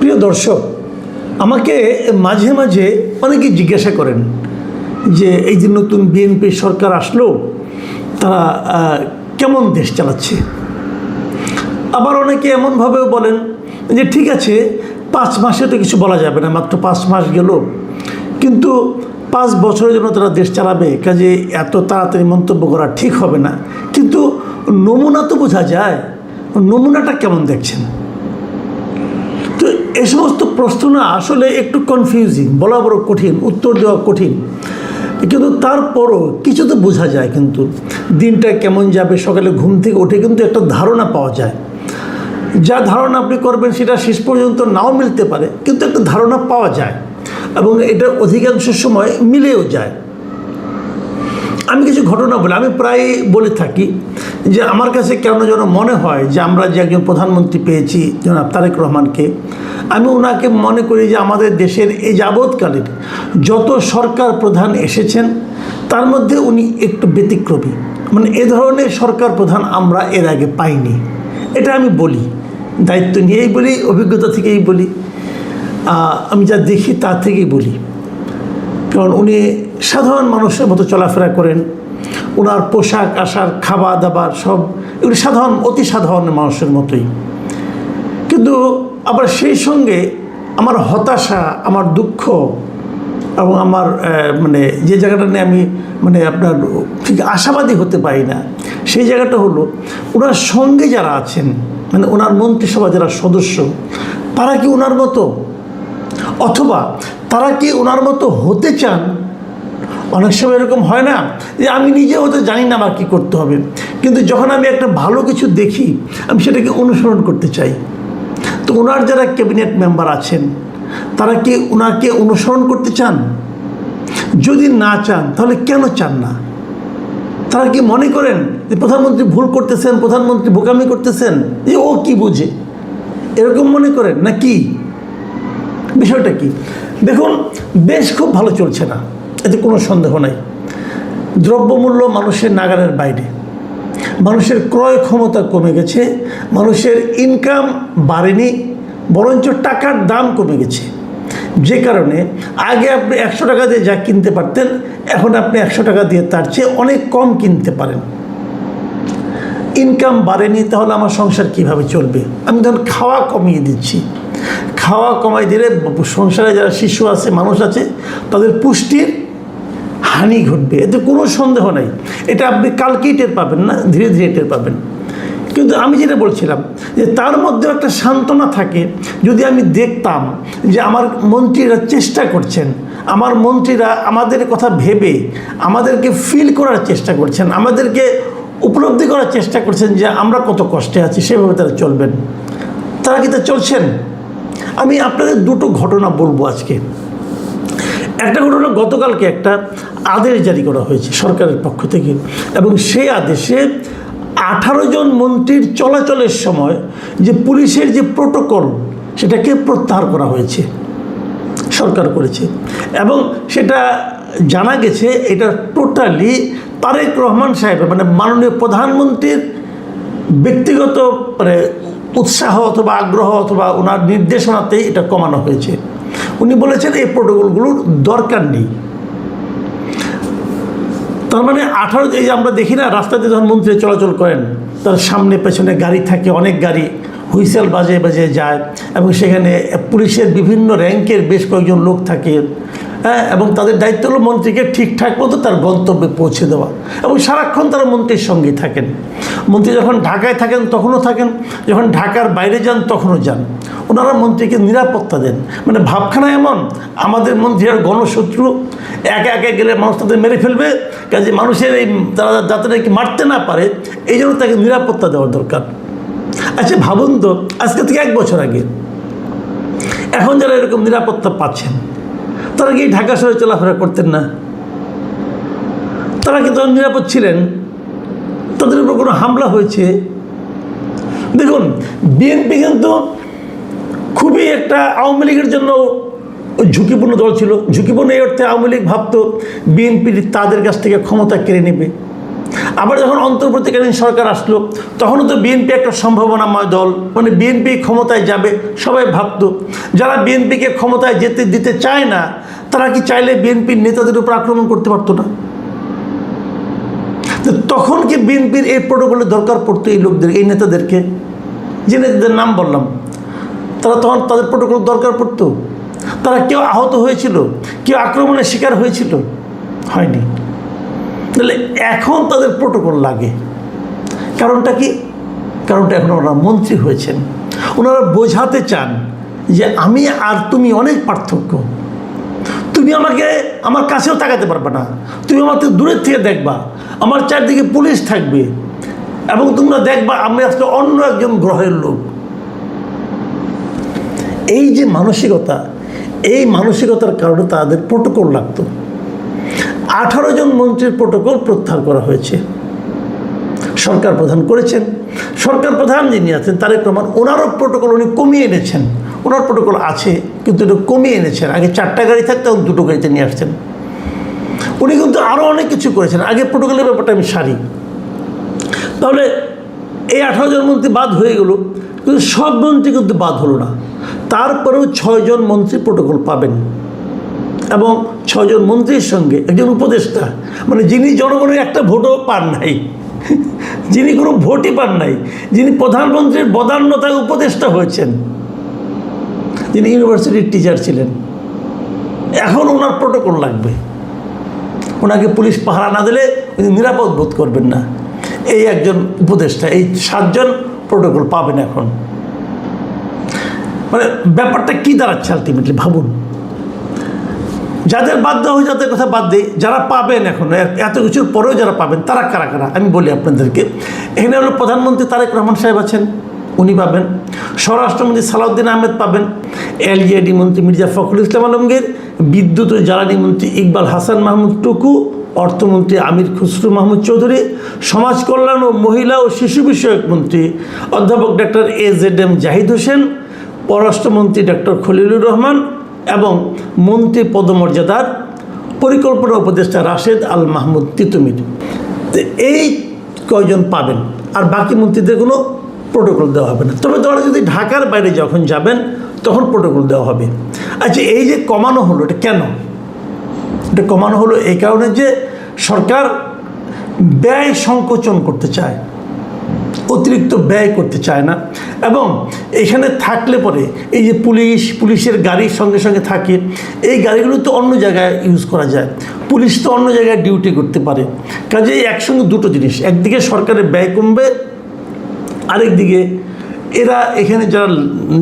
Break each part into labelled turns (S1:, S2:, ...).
S1: প্রিয় দর্শক, আমাকে মাঝে মাঝে অনেকেই জিজ্ঞাসা করেন যে এই যে নতুন বিএনপি সরকার আসলো, তারা কেমন দেশ চালাচ্ছে। আবার অনেকে এমনভাবেও বলেন যে ঠিক আছে, 5 মাসে তো কিছু বলা যাবে না, মাত্র 5 মাস গেল, কিন্তু 5 বছরের জন্য তারা দেশ চালাবে, কাজে এত তাড়াতাড়ি মন্তব্য করা ঠিক হবে না। কিন্তু নমুনা তো বোঝা যায়, নমুনাটা কেমন দেখছেন? তো এ সমস্ত প্রশ্ন না আসলে একটু কনফিউজিং, বলা বড় কঠিন, উত্তর দেওয়া কঠিন, কিন্তু তারপরও কিছু তো বোঝা যায়। কিন্তু দিনটা কেমন যাবে, সকালে ঘুম থেকে উঠে কিন্তু একটা ধারণা পাওয়া যায়। যা ধারণা আপনি করবেন সেটা শেষ পর্যন্ত নাও মিলতে পারে, কিন্তু একটা ধারণা পাওয়া যায় এবং এটা অধিকাংশ সময় মিলেও যায়। আমি কিছু ঘটনা বলি, আমি প্রায় বলে থাকি যে আমার কাছে কেন যেন মনে হয় যে আমরা যে একজন প্রধানমন্ত্রী পেয়েছি জনাব তারেক রহমানকে, আমি ওনাকে মনে করি যে আমাদের দেশের এই যাবৎকালের যত সরকার প্রধান এসেছেন তার মধ্যে উনি একটু ব্যতিক্রমী। মানে এ ধরনের সরকার প্রধান আমরা এর আগে পাইনি। এটা আমি বলি, দায়িত্ব নিয়েই বলি, অভিজ্ঞতা থেকেই বলি, আমি যা দেখি তা থেকেই বলি। কারণ উনি সাধারণ মানুষের মতো চলাফেরা করেন, ওনার পোশাক আশাক খাবার দাবার সব এগুলি সাধারণ, অতি সাধারণ মানুষের মতোই। কিন্তু আবার সেই সঙ্গে আমার হতাশা, আমার দুঃখ এবং আমার যে জায়গাটা নিয়ে আমি আপনার ঠিক আশাবাদী হতে পারি না, সেই জায়গাটা হলো ওনার সঙ্গে যারা আছেন, ওনার মন্ত্রিসভা যারা সদস্য, তারা কি ওনার মতো, অথবা তারা কি ওনার মতো হতে চান? অনেক সময় এরকম হয় না যে আমি নিজে হতে জানি না আমার কী করতে হবে, কিন্তু যখন আমি একটা ভালো কিছু দেখি আমি সেটাকে অনুসরণ করতে চাই। তো ওনার যারা ক্যাবিনেট মেম্বার আছেন তারা কি ওনাকে অনুসরণ করতে চান? যদি না চান তাহলে কেন চান না? তারা কি মনে করেন যে প্রধানমন্ত্রী ভুল করতেছেন, প্রধানমন্ত্রী বোকামি করতেছেন, যে ও কি বুঝে, এরকম মনে করেন না কি? বিষয়টা কি দেখুন, দেশ খুব ভালো চলছে না, এতে কোনো সন্দেহ নাই। দ্রব্যমূল্য মানুষের নাগালের বাইরে, মানুষের ক্রয় ক্ষমতা কমে গেছে, মানুষের ইনকাম বাড়েনি, বরঞ্চ টাকার দাম কমে গেছে। যে কারণে আগে আপনি 100 টাকা দিয়ে যা কিনতে পারতেন, এখন আপনি 100 টাকা দিয়ে তার চেয়ে অনেক কম কিনতে পারেন। ইনকাম বাড়েনি, তাহলে আমার সংসার কিভাবে চলবে? আমি ধরুন খাওয়া কমিয়ে দিচ্ছি, খাওয়া কমাই দিলে সংসারে যারা শিশু আছে, মানুষ আছে, তাদের পুষ্টির হানি ঘটবে, এতে কোনো সন্দেহ নাই। এটা আপনি কালকেই টের পাবেন না, ধীরে ধীরে টের পাবেন। কিন্তু আমি যেটা বলছিলাম যে তার মধ্যে একটা সান্ত্বনা থাকে, যদি আমি দেখতাম যে আমার মন্ত্রীরা চেষ্টা করছেন, আমার মন্ত্রীরা আমাদের কথা ভেবে আমাদেরকে ফিল করার চেষ্টা করছেন, আমাদেরকে উপলব্ধি করার চেষ্টা করছেন যে আমরা কত কষ্টে আছি, সেভাবে তারা চলবেন। তারা কি তা চলছেন? আমি আপনাদের দুটো ঘটনা বলবো আজকে। একটা ঘটনা, গতকালকে একটা আদেশ জারি করা হয়েছে সরকারের পক্ষ থেকে, এবং সেই আদেশে 18 জন মন্ত্রীর চলাচলের সময় যে পুলিশের যে প্রোটোকল, সেটাকে প্রত্যাহার করা হয়েছে, সরকার করেছে। এবং সেটা জানা গেছে এটা টোটালি তারেক রহমান সাহেবের, মাননীয় প্রধানমন্ত্রীর ব্যক্তিগত উৎসাহ অথবা আগ্রহ অথবা ওনার নির্দেশনাতেই এটা কমানো হয়েছে। উনি বলেছেন এই প্রোটোকলগুলোর দরকার নেই। তার 18, এই যে আমরা দেখি না রাস্তাতে যখন মন্ত্রী চলাচল করেন, তার সামনে পেছনে গাড়ি থাকে, অনেক গাড়ি হুইসেল বাজে বাজে যায়, এবং সেখানে পুলিশের বিভিন্ন র্যাঙ্কের বেশ কয়েকজন লোক থাকে, হ্যাঁ, এবং তাদের দায়িত্ব হলো মন্ত্রীকে ঠিকঠাক মতো তার গন্তব্যে পৌঁছে দেওয়া, এবং সারাক্ষণ তারা মন্ত্রীর সঙ্গেই থাকেন। মন্ত্রী যখন ঢাকায় থাকেন তখনও থাকেন, যখন ঢাকার বাইরে যান তখনও যান। ওনারা মন্ত্রীকে নিরাপত্তা দেন। ভাবখানা এমন, আমাদের মন্ত্রীরা গণশত্রু, একে একে গেলে মানুষ তাদের মেরে ফেলবে, কাজে মানুষের এই তারা যাতে নাকি মারতে না পারে, এই জন্য তাকে নিরাপত্তা দেওয়ার দরকার। আচ্ছা ভাবুন তো, আজকে থেকে 1 বছর আগে এখন যারা এরকম নিরাপত্তা পাচ্ছেন, তারা কি ঢাকা শহরে চলাফেরা করতেন না? তারা কি তখন নিরাপদ ছিলেন? তাদের উপর কোনো হামলা হয়েছে? দেখুন, বিএনপি কিন্তু খুবই একটা আওয়ামী লীগের জন্য ঝুঁকিপূর্ণ দল ছিল। ঝুঁকিপূর্ণ এই অর্থে, আওয়ামী লীগ ভাবতো বিএনপি তাদের কাছ থেকে ক্ষমতা কেড়ে নেবে, আবার যখন অন্তর্বর্তীকালীন সরকার আসলো তখনও তো বিএনপি একটা সম্ভাবনাময় দল, মানে বিএনপি ক্ষমতায় যাবে সবাই ভাবতো। যারা বিএনপিকে ক্ষমতায় যেতে দিতে চায় না তারা কি চাইলে বিএনপির নেতাদের উপর আক্রমণ করতে পারতো না? তো তখন কি বিএনপির এই প্রোটোকলের দরকার পড়তো এই লোকদের, এই নেতাদেরকে? যে নেতাদের নাম বললাম তারা তখন তাদের প্রোটোকল দরকার পড়তো? তারা কেউ আহত হয়েছিল, কেউ আক্রমণের শিকার হয়েছিল? হয়নি। তাহলে এখন তাদের প্রোটোকল লাগে। কারণটা কি? কারণটা এখন ওনারা মন্ত্রী হয়েছেন, ওনারা বোঝাতে চান যে আমি আর তুমি অনেক পার্থক্য। তুমি আমাকে আমার কাছেও তাকাতে পারবে না, তুমি আমাকে দূরের থেকে দেখবা, আমার চারদিকে পুলিশ থাকবে এবং তোমরা দেখবা আমি আজকে অন্য একজন গ্রহের লোক। এই যে মানসিকতা, এই মানসিকতার কারণে তাদের প্রোটোকল লাগতো। 18 জন মন্ত্রীর প্রোটোকল প্রত্যাহার করা হয়েছে, সরকার প্রধান করেছেন। সরকার প্রধান যিনি আছেন তারেক রহমান, ওনারও প্রোটোকল উনি কমিয়ে এনেছেন। ওনার প্রোটোকল আছে কিন্তু এটা কমিয়ে এনেছেন। আগে 4টা গাড়ি থাকতো, এখন 2টো গাড়িতে নিয়ে আসছেন। উনি কিন্তু আরও অনেক কিছু করেছেন। আগে প্রোটোকলের ব্যাপারটা আমি সারি। তাহলে এই 18 জন মন্ত্রী বাদ হয়ে গেল, কিন্তু সব মন্ত্রী কিন্তু বাদ হলো না। তারপরেও 6 জন মন্ত্রী প্রোটোকল পাবেন এবং 6 জন মন্ত্রীর সঙ্গে একজন উপদেষ্টা, মানে যিনি জনগণের একটা ভোটও পান নাই, যিনি কোনো ভোটই পান নাই, যিনি প্রধানমন্ত্রীর বদান্যতায় উপদেষ্টা হয়েছেন, যিনি ইউনিভার্সিটির টিচার ছিলেন। এখন ওনার প্রোটোকল লাগবে। ওনাকে পুলিশ পাহারা না দিলে উনি নিরাপদ বোধ করবেন না। এই একজন উপদেষ্টা, এই 7 জন প্রোটোকল পাবেন এখন। মানে ব্যাপারটা কী দাঁড়াচ্ছে আলটিমেটলি ভাবুন। যাদের বাদ দেওয়া হয় যাদের কথা বাদ দিই, যারা পাবেন এখন এত কিছুর পরেও যারা পাবেন তারা কারা কারা আমি বলি আপনাদেরকে। এখানে হলো প্রধানমন্ত্রী তারেক রহমান সাহেব আছেন, উনি পাবেন। স্বরাষ্ট্রমন্ত্রী সালাউদ্দিন আহমেদ পাবেন। এলজিআইডি মন্ত্রী মির্জা ফখরুল ইসলাম আলমগীর, বিদ্যুৎ ও জ্বালানি মন্ত্রী ইকবাল হাসান মাহমুদ টুকু, অর্থমন্ত্রী আমির খুসরু মাহমুদ চৌধুরী, সমাজ কল্যাণ ও মহিলা ও শিশু বিষয়ক মন্ত্রী অধ্যাপক ডক্টর AZM জাহিদ হোসেন, পররাষ্ট্রমন্ত্রী ডক্টর খলিলুর রহমান এবং মন্ত্রী পদমর্যাদার পরিকল্পনা উপদেষ্টা রাশেদ আল মাহমুদ তিতুমির। তো এই কয়জন পাবেন, আর বাকি মন্ত্রীদের কোনো প্রোটোকল দেওয়া হবে না। তবে তারা যদি ঢাকার বাইরে যখন যাবেন তখন প্রোটোকল দেওয়া হবে। আচ্ছা, এই যে কমানো হলো এটা কেন? এটা কমানো হলো এই কারণে যে সরকার ব্যয় সংকোচন করতে চায়, অতিরিক্ত ব্যয় করতে চায় না। এবং এখানে থাকলে পরে এই যে পুলিশের গাড়ির সঙ্গে সঙ্গে থাকে, এই গাড়িগুলো তো অন্য জায়গায় ইউজ করা যায়, পুলিশ তো অন্য জায়গায় ডিউটি করতে পারে। কাজেই একসঙ্গে দুটো জিনিস, একদিকে সরকারের ব্যয় কমবে, আরেকদিকে এরা এখানে যারা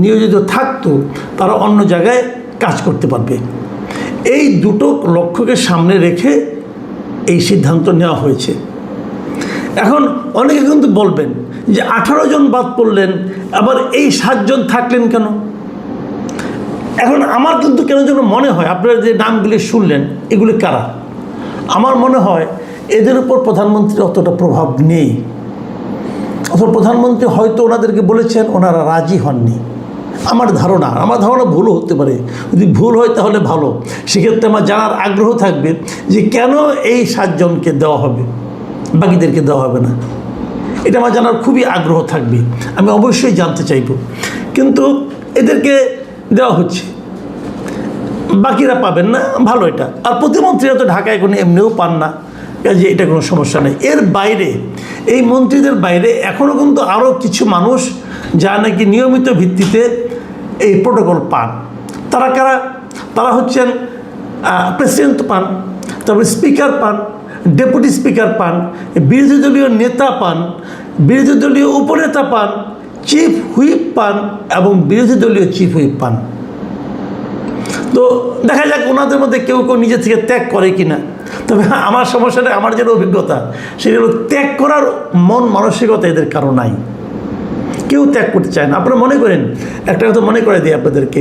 S1: নিয়োজিত থাকতো তারা অন্য জায়গায় কাজ করতে পারবে। এই দুটো লক্ষ্যকে সামনে রেখে এই সিদ্ধান্ত নেওয়া হয়েছে। এখন অনেকে কিন্তু বলবেন যে 18 জন বাদ পড়লেন, আবার এই 7 জন থাকলেন কেন? এখন আমার কিন্তু কেন যেন মনে হয়, আপনারা যে নামগুলি শুনলেন এগুলি কারা? আমার মনে হয় এদের উপর প্রধানমন্ত্রীর অতটা প্রভাব নেই, অথবা প্রধানমন্ত্রী হয়তো ওনাদেরকে বলেছেন, ওনারা রাজি হননি। আমার ধারণা ভুলও হতে পারে। যদি ভুল হয় তাহলে ভালো, সেক্ষেত্রে আমার জানার আগ্রহ থাকবে যে কেন এই 7 জনকে দেওয়া হবে, বাকিদেরকে দেওয়া হবে না। এটা আমার জানার খুবই আগ্রহ থাকবে, আমি অবশ্যই জানতে চাইব। কিন্তু এদেরকে দেওয়া হচ্ছে, বাকিরা পাবেন না, ভালো এটা। আর প্রতিমন্ত্রীরা তো ঢাকায় কোনো এমনিও পান না, কাজে এটা কোনো সমস্যা নেই। এর বাইরে, এই মন্ত্রীদের বাইরে এখনও কিন্তু আরও কিছু মানুষ যা নাকি নিয়মিত ভিত্তিতে এই প্রোটোকল পান। তারা কারা? তারা হচ্ছেন প্রেসিডেন্ট পান, তারপরে স্পিকার পান, ডেপুটি স্পিকার পান, বিরোধী দলীয় নেতা পান, বিরোধী দলীয় উপনেতা পান, চিফ হুইপ পান এবং বিরোধী দলীয় চিফ হুইপ পান। তো দেখা যাক ওনাদের মধ্যে কেউ কেউ নিজে থেকে ত্যাগ করে কি না। তবে আমার সমস্যাটা, আমার যেটা অভিজ্ঞতা সেটা হলো ত্যাগ করার মন মানসিকতা এদের কারো নাই, কেউ ত্যাগ করতে চায় না। আপনারা মনে করেন, একটা কথা মনে করে দিই আপনাদেরকে,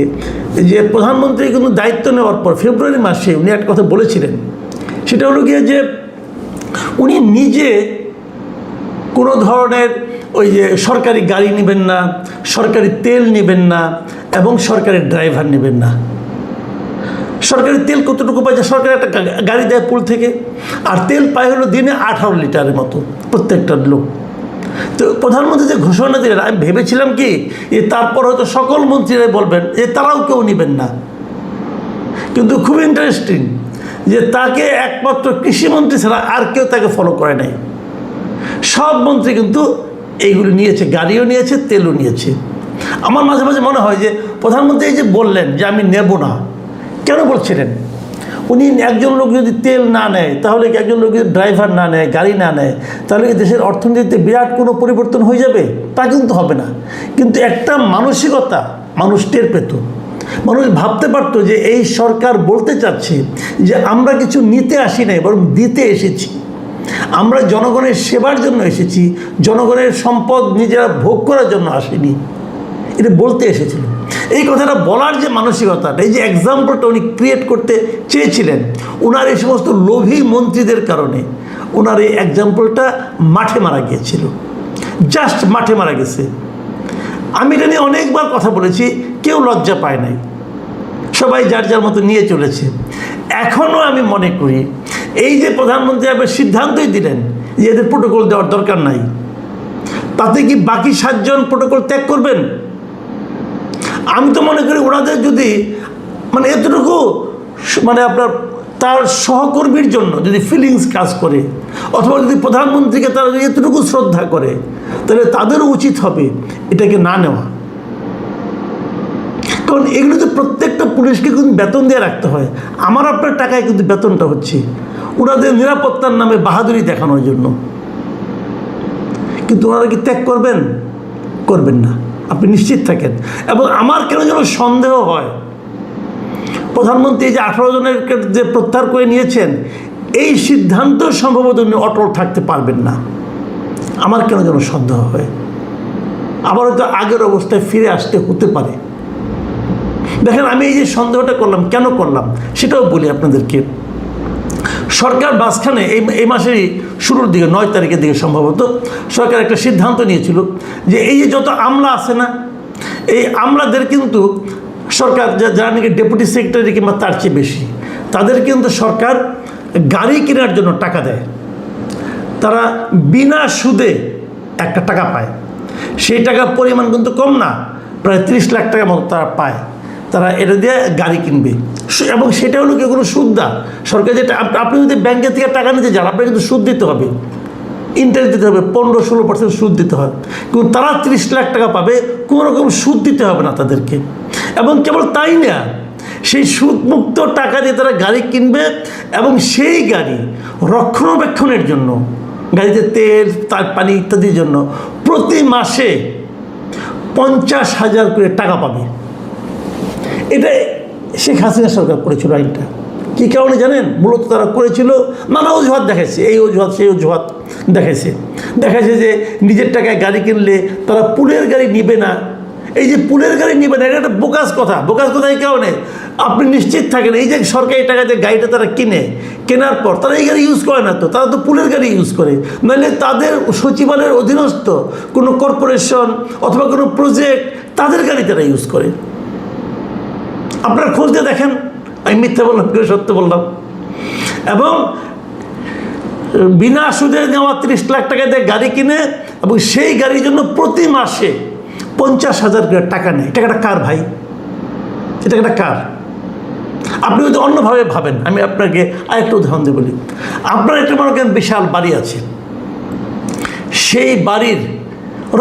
S1: যে প্রধানমন্ত্রী কিন্তু দায়িত্ব নেওয়ার পর ফেব্রুয়ারি মাসে উনি একটা কথা বলেছিলেন, সেটা হলো গিয়ে যে উনি নিজে কোনো ধরনের ওই যে সরকারি গাড়ি নেবেন না, সরকারি তেল নেবেন না এবং সরকারি ড্রাইভার নেবেন না। সরকারের তেল কতটুকু পায়? সরকার একটা গাড়ি দেয় পুল থেকে, আর তেল পায় হলো দিনে 18 লিটারের মতো প্রত্যেকটা লোক। তো প্রধানমন্ত্রী যে ঘোষণা দিলেন, আমি ভেবেছিলাম কি তারপর হয়তো সকল মন্ত্রীরাই বলবেন যে তারাও কেউ নেবেন না। কিন্তু খুব ইন্টারেস্টিং যে তাকে একমাত্র কৃষিমন্ত্রী ছাড়া আর কেউ তাকে ফলো করে নাই। সব মন্ত্রী কিন্তু এইগুলো নিয়েছে, গাড়িও নিয়েছে, তেলও নিয়েছে। আমার মাঝে মাঝে মনে হয় যে প্রধানমন্ত্রী এই যে বললেন যে আমি নেব না, কেন বলছিলেন? উনি একজন লোক যদি তেল না নেয়, তাহলে কি একজন লোক যদি ড্রাইভার না নেয়, গাড়ি না নেয়, তাহলে কি দেশের অর্থনীতিতে বিরাট কোনো পরিবর্তন হয়ে যাবে? তা কিন্তু হবে না। কিন্তু একটা মানসিকতা মানুষ টের পেত, মানুষ ভাবতে পারতো যে এই সরকার বলতে চাচ্ছে যে আমরা কিছু নিতে আসি নাই, বরং দিতে এসেছি। আমরা জনগণের সেবার জন্য এসেছি, জনগণের সম্পদ নিজেরা ভোগ করার জন্য আসেনি, এটা বলতে এসেছিল। এই কথাটা বলার যে মানসিকতাটা, এই যে এক্সাম্পলটা উনি ক্রিয়েট করতে চেয়েছিলেন, ওনার এই সমস্ত লোভী মন্ত্রীদের কারণে ওনার এই এক্সাম্পলটা মাঠে মারা গিয়েছিল, জাস্ট মাঠে মারা গেছে। আমি এটা নিয়ে অনেকবার কথা বলেছি, কেউ লজ্জা পায় নাই, সবাই যার যার মতো নিয়ে চলেছে। এখনও আমি মনে করি এই যে প্রধানমন্ত্রী আবার সিদ্ধান্তই দিলেন যে এদের প্রোটোকল দেওয়ার দরকার নাই, তাতে কি বাকি 7 জন প্রোটোকল ত্যাগ করবেন? আমি তো মনে করি ওনাদের যদি মানে এতটুকু মানে আপনার তার সহকর্মীর জন্য যদি ফিলিংস কাজ করে, অথবা যদি প্রধানমন্ত্রীকে তারা যদি এতটুকু শ্রদ্ধা করে, তাহলে তাদেরও উচিত হবে এটাকে না নেওয়া। কারণ এগুলো তো প্রত্যেকটা পুলিশকে কিন্তু বেতন দিয়ে রাখতে হয়, আমার আপনার টাকায় কিন্তু বেতনটা হচ্ছে ওনাদের নিরাপত্তার নামে বাহাদুরি দেখানোর জন্য। কিন্তু ওনারা কি ত্যাগ করবেন? করবেন না, আপনি নিশ্চিত থাকেন। এবং আমার কেন যেন সন্দেহ হয়, প্রধানমন্ত্রী যে 18 জনের যে প্রত্যাহার করে নিয়েছেন, এই সিদ্ধান্ত সম্ভবত উনি অটল থাকতে পারবেন না, আমার কেন যেন সন্দেহ হয়। আবার হয়তো আগের অবস্থায় ফিরে আসতে হতে পারে। দেখেন, আমি এই যে সন্দেহটা করলাম, কেন করলাম সেটাও বলি আপনাদেরকে। সরকার মাঝখানে এই মাসেরই শুরুর দিকে 9 তারিখের দিকে সম্ভবত সরকার একটা সিদ্ধান্ত নিয়েছিল যে এই যে যত আমলা আছে না, এই আমলাদের কিন্তু সরকার যারা নাকি ডেপুটি সেক্রেটারি কিংবা তার চেয়ে বেশি, তাদের কিন্তু সরকার গাড়ি কেনার জন্য টাকা দেয়। তারা বিনা সুদে একটা টাকা পায়, সেই টাকার পরিমাণ কিন্তু কম না, প্রায় 30 লাখ টাকার মতো তারা পায়। তারা এটা দিয়ে গাড়ি কিনবে, এবং সেটা হলো কি কোনো সুদ না। সরকার যেটা, আপনি যদি ব্যাংকের থেকে টাকা নিতে যান, আপনাকে কিন্তু সুদ দিতে হবে, ইন্টারেস্ট দিতে হবে, 15-16% সুদ দিতে হয়। কিন্তু তারা 30 লাখ টাকা পাবে, কোনো রকম সুদ দিতে হবে না তাদেরকে। এবং কেবল তাই না, সেই সুদমুক্ত টাকা দিয়ে তারা গাড়ি কিনবে, এবং সেই গাড়ি রক্ষণাবেক্ষণের জন্য, গাড়িতে তেল, তার পানি ইত্যাদির জন্য প্রতি মাসে 50,000 করে টাকা পাবে। এটা শেখ হাসিনা সরকার করেছিল আইনটা। কী কারণে জানেন? মূলত তারা করেছিল নানা অজুহাত দেখাইছে, এই অজুহাত সেই অজুহাত দেখাইছে যে নিজের টাকায় গাড়ি কিনলে তারা পুলের গাড়ি নিবে না। এই যে পুলের গাড়ি নিবে না, এটা একটা বোকাস কথা। এই কারণে আপনি নিশ্চিত থাকেন, এই যে সরকারি টাকাতে গাড়িটা তারা কেনার পর তারা এই গাড়ি ইউজ করে না, তো তারা তো পুলের গাড়ি ইউজ করে। নাহলে তাদের সচিবালয়ের অধীনস্থ কোনো কর্পোরেশন অথবা কোনো প্রজেক্ট, তাদের গাড়ি তারা ইউজ করে। আপনারা খোঁজ দিয়ে দেখেন, আমি মিথ্যা বললাম কেউ সত্য বললাম। এবং বিনা সুদে নেওয়া 30 লাখ টাকা দিয়ে গাড়ি কিনে, এবং সেই গাড়ির জন্য প্রতি মাসে 50,000 করে টাকা নেয়। টাকাটা কার ভাই? এটা একটা কার? আপনি যদি অন্যভাবে ভাবেন, আমি আপনাকে আরেকটা উদাহরণ দিয়ে বলি। আপনার একটা মনে করেন বিশাল বাড়ি আছে, সেই বাড়ির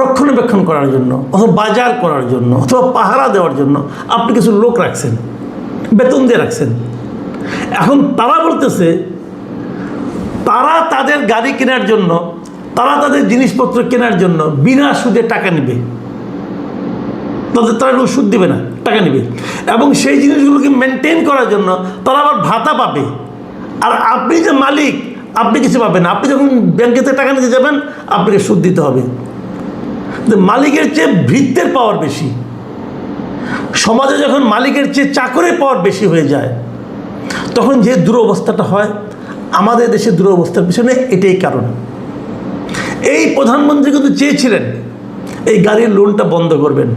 S1: রক্ষণাবেক্ষণ করার জন্য, অথবা বাজার করার জন্য, অথবা পাহারা দেওয়ার জন্য আপনি কিছু লোক রাখছেন, বেতন দিয়ে রাখছেন। এখন তারা বলতেছে তারা তাদের গাড়ি কেনার জন্য, তারা তাদের জিনিসপত্র কেনার জন্য বিনা সুদে টাকা নেবে, তারা কোনো সুদ দেবে না, টাকা নেবে। এবং সেই জিনিসগুলোকে মেনটেন করার জন্য তারা আবার ভাতা পাবে। আর আপনি যে মালিক, আপনি কিছু পাবেন না। আপনি যখন ব্যাংকে থেকে টাকা নিতে যাবেন, আপনাকে সুদ দিতে হবে। মালিকের চেয়ে ভৃত্যের পাওয়ার বেশি। সমাজে যখন মালিকের চেয়ে চাকরের পাওয়ার বেশি হয়ে যায়, তখন যে দুরবস্থাটা হয়, আমাদের দেশের দুরবস্থার পিছনে এটাই কারণ। এই প্রধানমন্ত্রী কিন্তু চেয়েছিলেন এই গাড়ির লোনটা বন্ধ করবেন,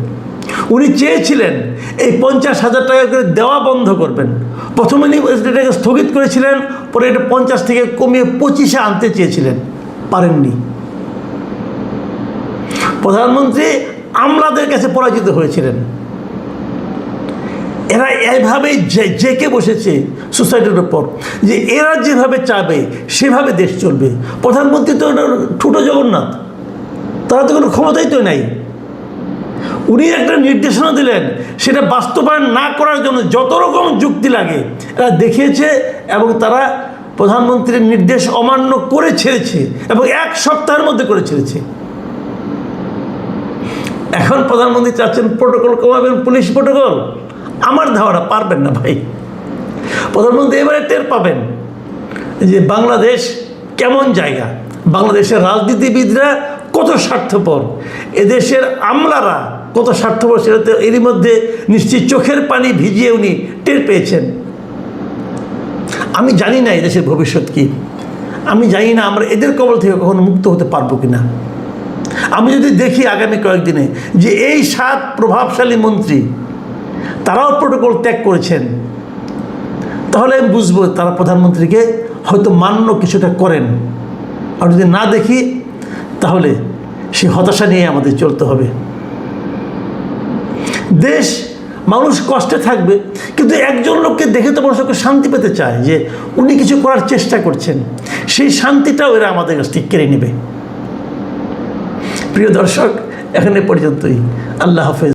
S1: উনি চেয়েছিলেন এই 50,000 টাকা করে দেওয়া বন্ধ করবেন, প্রথমে এটাকে স্থগিত করেছিলেন, পরে এটা 50 থেকে কমিয়ে 25-এ আনতে চেয়েছিলেন, পারেননি। প্রধানমন্ত্রী আমলাদের কাছে পরাজিত হয়েছিলেন। এরা এইভাবেই জেকে বসেছে সোসাইটির উপর, যে এরা যেভাবে চাবে সেভাবে দেশ চলবে। প্রধানমন্ত্রী তো ঠুটো জগন্নাথ, তারা তো কোনো ক্ষমতাই তো নাই। উনি একটা নির্দেশনা দিলেন, সেটা বাস্তবায়ন না করার জন্য যত রকম যুক্তি লাগে এরা দেখিয়েছে, এবং তারা প্রধানমন্ত্রীর নির্দেশ অমান্য করে ছেড়েছে, এবং 1 সপ্তাহের মধ্যে করে ছেড়েছে। এখন প্রধানমন্ত্রী চাচ্ছেন প্রোটোকল কমাবেন, পুলিশ প্রোটোকল। আমার ধারণা পারবেন না ভাই। প্রধানমন্ত্রী এবারে টের পাবেন যে বাংলাদেশ কেমন জায়গা, বাংলাদেশের রাজনীতিবিদরা কত স্বার্থপর, এদেশের আমলারা কত স্বার্থপর, সেটা তো এরই মধ্যে নিশ্চয়ই চোখের পানি ভিজিয়ে উনি টের পেয়েছেন। আমি জানি না এদেশের ভবিষ্যৎ কী, আমি জানি না আমরা এদের কবল থেকে কখনো মুক্ত হতে পারবো কি না। আমি যদি দেখি আগামী কয়েকদিনে যে এই 7 প্রভাবশালী মন্ত্রী তারাও প্রোটোকল ত্যাগ করেছেন, তাহলে আমি বুঝবো তারা প্রধানমন্ত্রীকে হয়তো মান্য কিছুটা করেন। আর যদি না দেখি, তাহলে সে হতাশা নিয়ে আমাদের চলতে হবে। দেশ, মানুষ কষ্টে থাকবে, কিন্তু একজন লোককে দেখে তো মানুষ শান্তি পেতে চায় যে উনি কিছু করার চেষ্টা করছেন, সেই শান্তিটাও এরা আমাদের কাছ থেকে কেড়ে নেবে। প্রিয় দর্শক, এখানে পর্যন্তই। আল্লাহ হাফেজ।